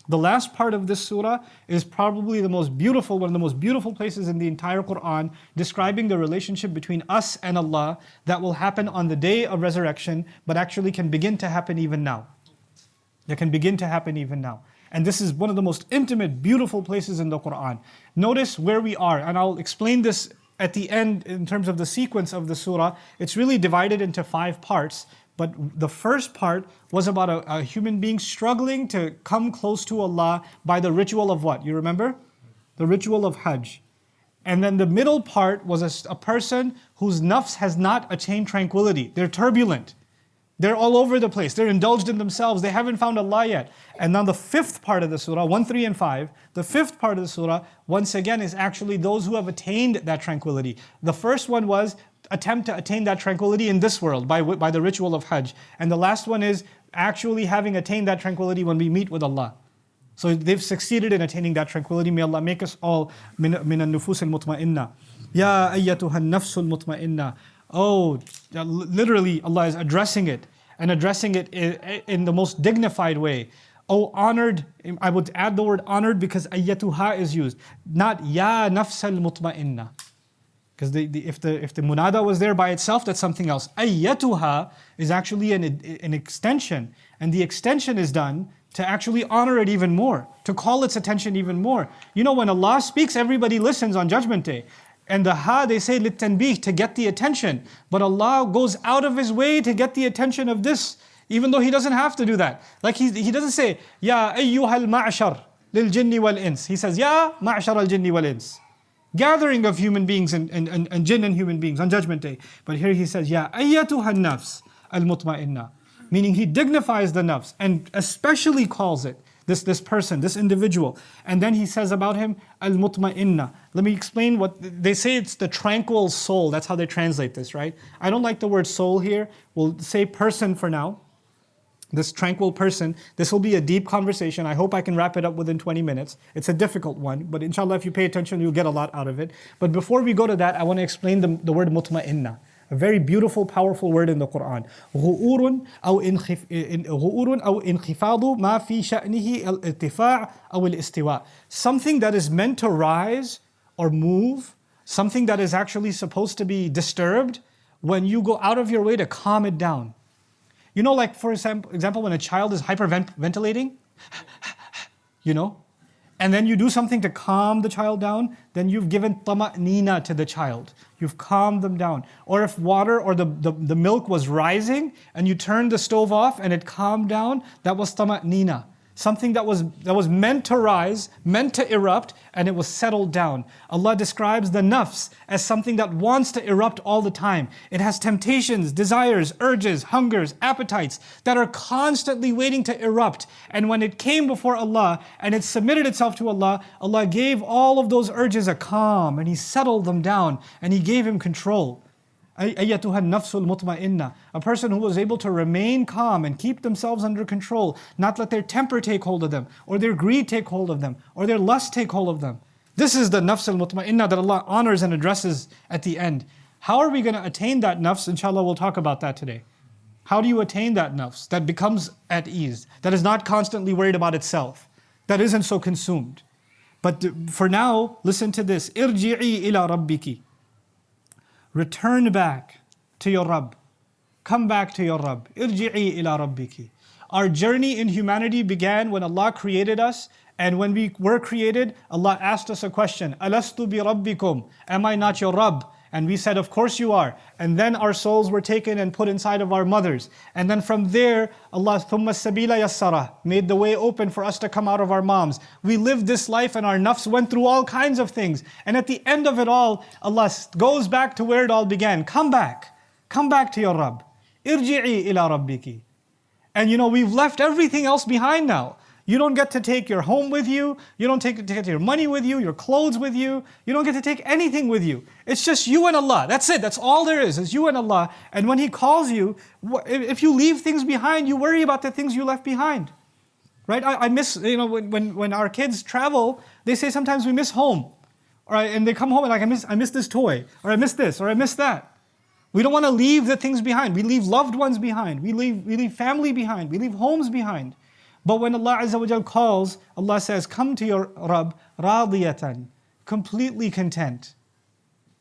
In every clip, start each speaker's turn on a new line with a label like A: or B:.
A: The last part of this surah is probably the most beautiful, one of the most beautiful places in the entire Quran, describing the relationship between us and Allah that will happen on the day of resurrection, but actually can begin to happen even now. That can begin to happen even now. And this is one of the most intimate, beautiful places in the Quran. Notice where we are, and I'll explain this at the end in terms of the sequence of the surah. It's really divided into 5 parts. But the first part was about a human being struggling to come close to Allah by the ritual of what? You remember? The ritual of Hajj. And then the middle part was a person whose nafs has not attained tranquility. They're turbulent. They're all over the place. They're indulged in themselves. They haven't found Allah yet. And now the 5th part of the surah, 1, 3, and 5, the 5th part of the surah, once again, is actually those who have attained that tranquility. The first one was attempt to attain that tranquility in this world by the ritual of Hajj. And the last one is actually having attained that tranquility when we meet with Allah. So they've succeeded in attaining that tranquility. May Allah make us all min al-nufus al-mutma'inna. Ya ayyatuha an-nafs al-mutma'inna. Oh, literally Allah is addressing it, and addressing it in the most dignified way. Oh, honored, I would add the word honored because ayyatuha is used, not ya nafs al-mutma'inna. Because if the munada was there by itself, that's something else. Ayyatuha is actually an extension. And the extension is done to actually honor it even more, to call its attention even more. You know, when Allah speaks, everybody listens on Judgment Day. And the ha, they say litanbih, to get the attention. But Allah goes out of His way to get the attention of this, even though He doesn't have to do that. Like He doesn't say, Ya ayyuhal ma'ashar lil jinni wal ins. He says, Ya ma'ashar al jinni wal ins. Gathering of human beings and jinn and human beings on Judgment Day. But here He says, Ya ayyatuha nafs al-mutma'inna. Meaning He dignifies the nafs and especially calls it, this person, this individual. And then He says about him, al-mutma'inna. Let me explain what, they say it's the tranquil soul. That's how they translate this, right? I don't like the word soul here. We'll say person for now. This tranquil person. This will be a deep conversation. I hope I can wrap it up within 20 minutes. It's a difficult one, but inshallah if you pay attention, you'll get a lot out of it. But before we go to that, I want to explain the word mutma'inna. A very beautiful, powerful word in the Quran. غُؤُورٌ أو انخفاض ما في شأنه الارتفاع أو الاستواء. Something that is meant to rise or move, something that is actually supposed to be disturbed, when you go out of your way to calm it down. You know, like for example, when a child is hyperventilating, you know, and then you do something to calm the child down, then you've given tama'nina to the child. You've calmed them down. Or if water or the milk was rising and you turned the stove off and it calmed down, that was tama'nina. Something that was meant to rise, meant to erupt, and it was settled down. Allah describes the nafs as something that wants to erupt all the time. It has temptations, desires, urges, hungers, appetites that are constantly waiting to erupt. And when it came before Allah and it submitted itself to Allah, Allah gave all of those urges a calm, and He settled them down, and He gave him control. أيتها النفس المطمئنة. A person who was able to remain calm and keep themselves under control, not let their temper take hold of them, or their greed take hold of them, or their lust take hold of them. This is the nafs al-mutma'inna that Allah honors and addresses at the end. How are we going to attain that nafs? Inshallah, we'll talk about that today. How do you attain that nafs that becomes at ease, that is not constantly worried about itself, that isn't so consumed? But for now, listen to this. Irji'i ila rabbiki. Return back to your Rabb. Come back to your Rabb. Irji'i ila rabbiki. Our journey in humanity began when Allah created us, and when we were created, Allah asked us a question. Alastu bi rabbikum? Am I not your Rabb? And we said, of course you are. And then our souls were taken and put inside of our mothers. And then from there, Allah ثُمَّ السَّبِيلَ يَسَّرَهُ made the way open for us to come out of our moms. We lived this life and our nafs went through all kinds of things. And at the end of it all, Allah goes back to where it all began. Come back. Come back to your Rabb. Irji'i ila rabbiki. And you know, we've left everything else behind now. You don't get to take your home with you. You don't get to take your money with you, your clothes with you. You don't get to take anything with you. It's just you and Allah. That's it. That's all there is. It's you and Allah. And when He calls you, if you leave things behind, you worry about the things you left behind. Right? I miss, you know, when our kids travel, they say sometimes we miss home. All right, and they come home and like, I miss this toy, or I miss this, or I miss that. We don't want to leave the things behind. We leave loved ones behind. We leave family behind. We leave homes behind. But when Allah Azza wa Jal calls, Allah says, come to your Rabb, radiyatan, completely content.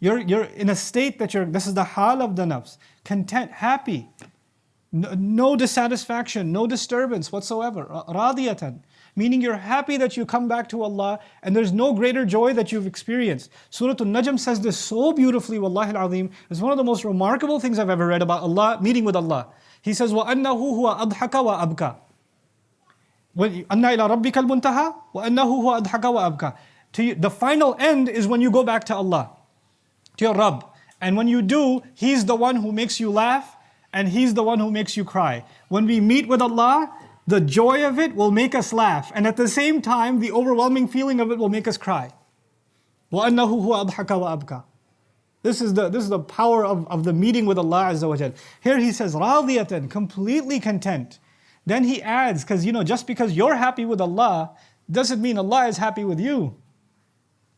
A: You're in a state that this is the hal of the nafs, content, happy. No dissatisfaction, no disturbance whatsoever. Radiyatan. Meaning you're happy that you come back to Allah and there's no greater joy that you've experienced. Surah Al-Najm says this so beautifully, wallahi al-azim. It's one of the most remarkable things I've ever read about Allah, meeting with Allah. He says, وَأَنَّهُ هُوَ أَضْحَكَ وَأَبْكَى أَنَّ إِلَىٰ رَبِّكَ الْمُنْتَهَى وَأَنَّهُ هُوَ أَضْحَكَ وَأَبْكَى. The final end is when you go back to Allah, to your Rabb. And when you do, He's the one who makes you laugh and He's the one who makes you cry. When we meet with Allah, the joy of it will make us laugh. And at the same time, the overwhelming feeling of it will make us cry. وَأَنَّهُ هُوَ أَضْحَكَ وَأَبْكَى. This is the power of the meeting with Allah Azza wa Jal. Here he says, radiyatan, completely content. Then he adds, because just because you're happy with Allah, doesn't mean Allah is happy with you.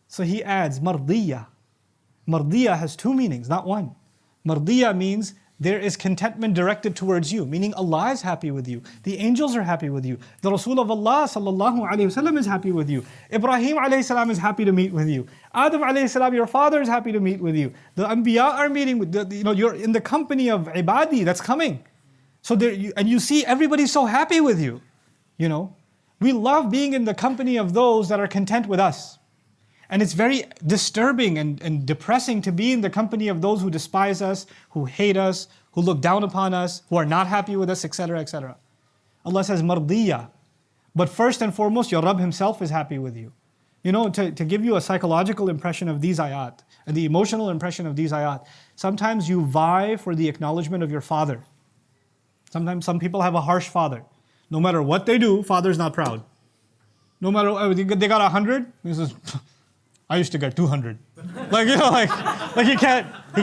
A: So he adds, mardiya. Mardiya has two meanings, not one. Mardiya means there is contentment directed towards you, meaning Allah is happy with you. The angels are happy with you. The Rasul of Allah sallallahu alaihi wasallam is happy with you. Ibrahim alayhi salam is happy to meet with you. Adam alayhi salam, your father, is happy to meet with you. The Anbiya are meeting with you're in the company of ibadi that's coming. So and you see everybody's so happy with you. We love being in the company of those that are content with us. And it's very disturbing and depressing to be in the company of those who despise us, who hate us, who look down upon us, who are not happy with us, etc., etc. Allah says, mardiya. But first and foremost, your Rabb Himself is happy with you. To give you a psychological impression of these ayat, and the emotional impression of these ayat, sometimes you vie for the acknowledgement of your father. Sometimes some people have a harsh father. No matter what they do, father's not proud. No matter, they got 100, he says, I used to get 200. Like he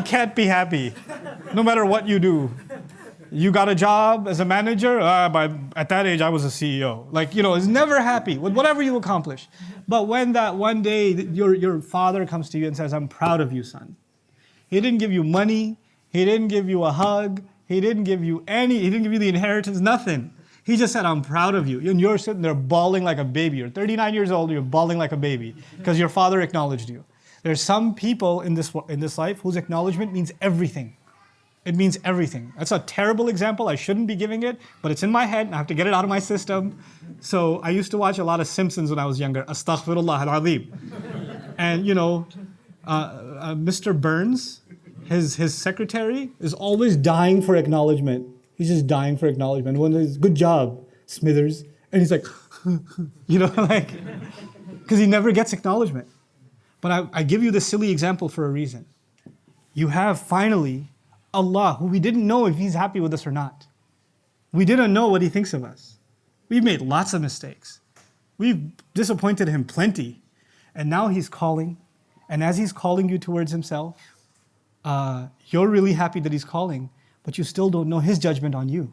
A: can't be happy. No matter what you do. You got a job as a manager, at that age I was a CEO. Is never happy with whatever you accomplish. But when that one day your father comes to you and says, I'm proud of you, son. He didn't give you money, he didn't give you a hug, he didn't give you the inheritance, nothing. He just said, I'm proud of you. And you're sitting there bawling like a baby. You're 39 years old, you're bawling like a baby because your father acknowledged you. There's some people in this life whose acknowledgement means everything. It means everything. That's a terrible example. I shouldn't be giving it, but it's in my head and I have to get it out of my system. So I used to watch a lot of Simpsons when I was younger. Astaghfirullah al-azim. And Mr. Burns, his secretary, is always dying for acknowledgement. He's just dying for acknowledgement. When there's good job, Smithers. And he's like, because he never gets acknowledgement. But I give you this silly example for a reason. You have finally Allah, who we didn't know if He's happy with us or not. We didn't know what He thinks of us. We've made lots of mistakes. We've disappointed Him plenty. And now He's calling. And as He's calling you towards Himself, you're really happy that He's calling, but you still don't know His judgment on you.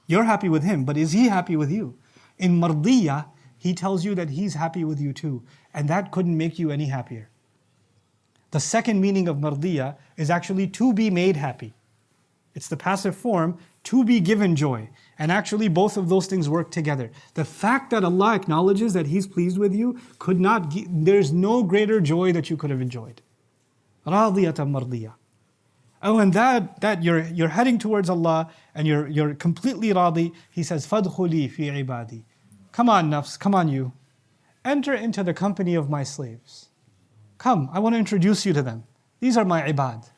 A: You're happy with Him, but is He happy with you? In Mardiya, He tells you that He's happy with you too. And that couldn't make you any happier. The second meaning of Mardiya is actually to be made happy. It's the passive form, to be given joy. And actually both of those things work together. The fact that Allah acknowledges that He's pleased with you, there's no greater joy that you could have enjoyed. Radiyatan mardiya. Oh, and that you're heading towards Allah and you're completely radi. He says, فَادْخُلِي فِي عِبَادِي. Come on, nafs, come on you. Enter into the company of my slaves. Come, I want to introduce you to them. These are my ibad,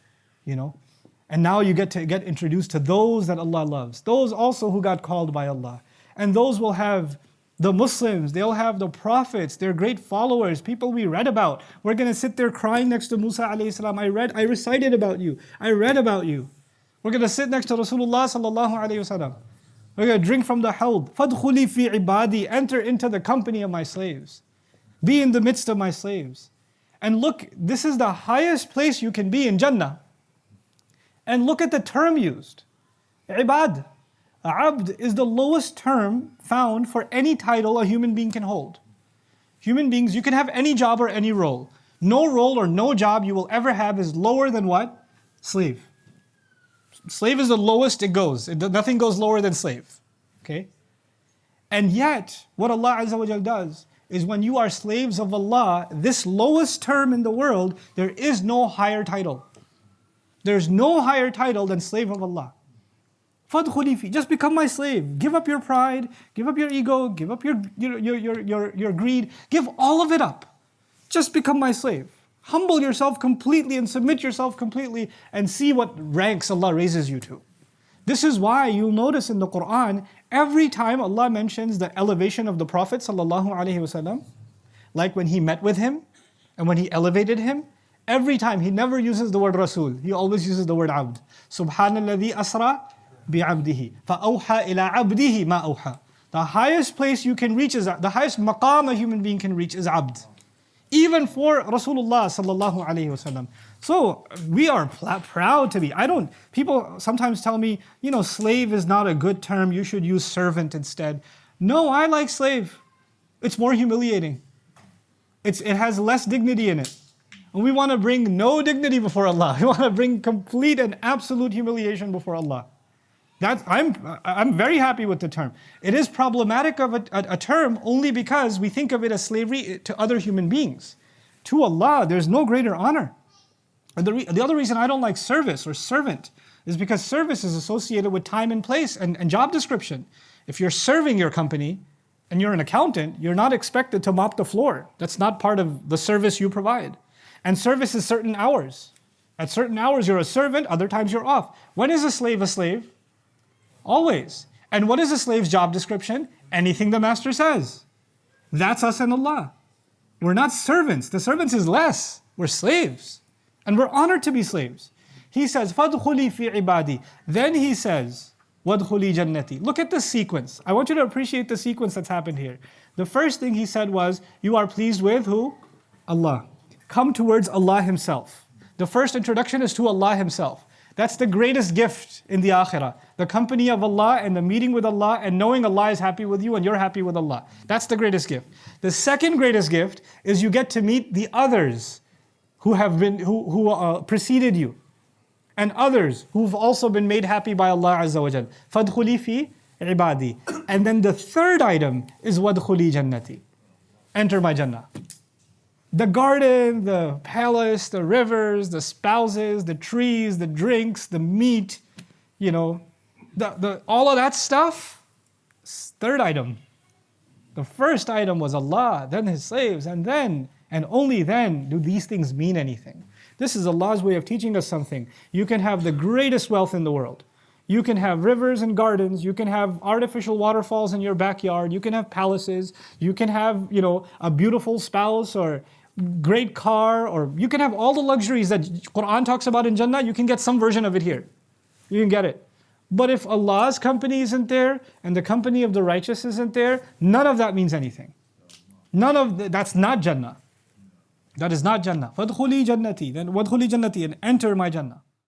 A: And now you get introduced to those that Allah loves. Those also who got called by Allah. And those will have the Muslims, they'll have the prophets, they're great followers, people we read about. We're going to sit there crying next to Musa alayhi salam. I recited about you. I read about you. We're going to sit next to Rasulullah sallallahu alayhi wasallam. We're going to drink from the hawd. فَادْخُلِي فِي عِبَادِي. Enter into the company of my slaves. Be in the midst of my slaves. And look, this is the highest place you can be in Jannah. And look at the term used. Ibad. Abd is the lowest term found for any title a human being can hold. Human beings, you can have any job or any role. No role or no job you will ever have is lower than what? Slave. Slave is the lowest it goes. Nothing goes lower than slave. Okay? And yet, what Allah Azza wa Jal does is when you are slaves of Allah, this lowest term in the world, there is no higher title. There's no higher title than slave of Allah. فَادْخُلِي فِي, just become my slave. Give up your pride, give up your ego, give up your greed, give all of it up. Just become my slave. Humble yourself completely and submit yourself completely and see what ranks Allah raises you to. This is why you'll notice in the Quran, every time Allah mentions the elevation of the Prophet ﷺ, like when he met with him and when he elevated him, every time he never uses the word Rasul, he always uses the word Abd. Subhanalladhi asra bi'abdihi, fa'awha ila abdihi ma awha. The highest place you can reach is, the highest maqam a human being can reach is Abd. Even for Rasulullah sallallahu alayhi wasallam. So we are proud to be. People sometimes tell me, slave is not a good term, you should use servant instead. No, I like slave. It's more humiliating. It has less dignity in it. And we want to bring no dignity before Allah. We want to bring complete and absolute humiliation before Allah. I'm very happy with the term. It is problematic of a term only because we think of it as slavery to other human beings. To Allah, there's no greater honor. And the other reason I don't like service or servant is because service is associated with time and place and job description. If you're serving your company and you're an accountant, you're not expected to mop the floor. That's not part of the service you provide. And service is certain hours. At certain hours you're a servant, other times you're off. When is a slave a slave? Always. And what is a slave's job description? Anything the master says. That's us and Allah. We're not servants. The servants is less. We're slaves. And we're honored to be slaves. He says, فَادْخُلِي فِي عِبَادِي. Then he says, وَادْخُلِي جَنَّتِي. Look at the sequence. I want you to appreciate the sequence that's happened here. The first thing he said was, you are pleased with who? Allah. Come towards Allah Himself. The first introduction is to Allah Himself. That's the greatest gift in the akhirah. The company of Allah and the meeting with Allah and knowing Allah is happy with you and you're happy with Allah. That's the greatest gift. The second greatest gift is you get to meet the others who preceded you. And others who've also been made happy by Allah Azza wa Jal. فَادْخُلِي فِي عِبَادِي. And then the third item is وَادْخُلِي جَنَّتِي. Enter my Jannah. The garden, the palace, the rivers, the spouses, the trees, the drinks, the meat, all of that stuff, third item. The first item was Allah, then His slaves, and then, and only then, do these things mean anything. This is Allah's way of teaching us something. You can have the greatest wealth in the world. You can have rivers and gardens. You can have artificial waterfalls in your backyard. You can have palaces. You can have, a beautiful spouse or great car, or you can have all the luxuries that Quran talks about in Jannah. You can get some version of it here. You can get it. But if Allah's company isn't there and the company of the righteous isn't there, none of that means anything. That's not Jannah. That is not Jannah. فَادْخُلِي جَنَّتِي. Then وَادْخُلِي جَنَّتِي, and enter my Jannah.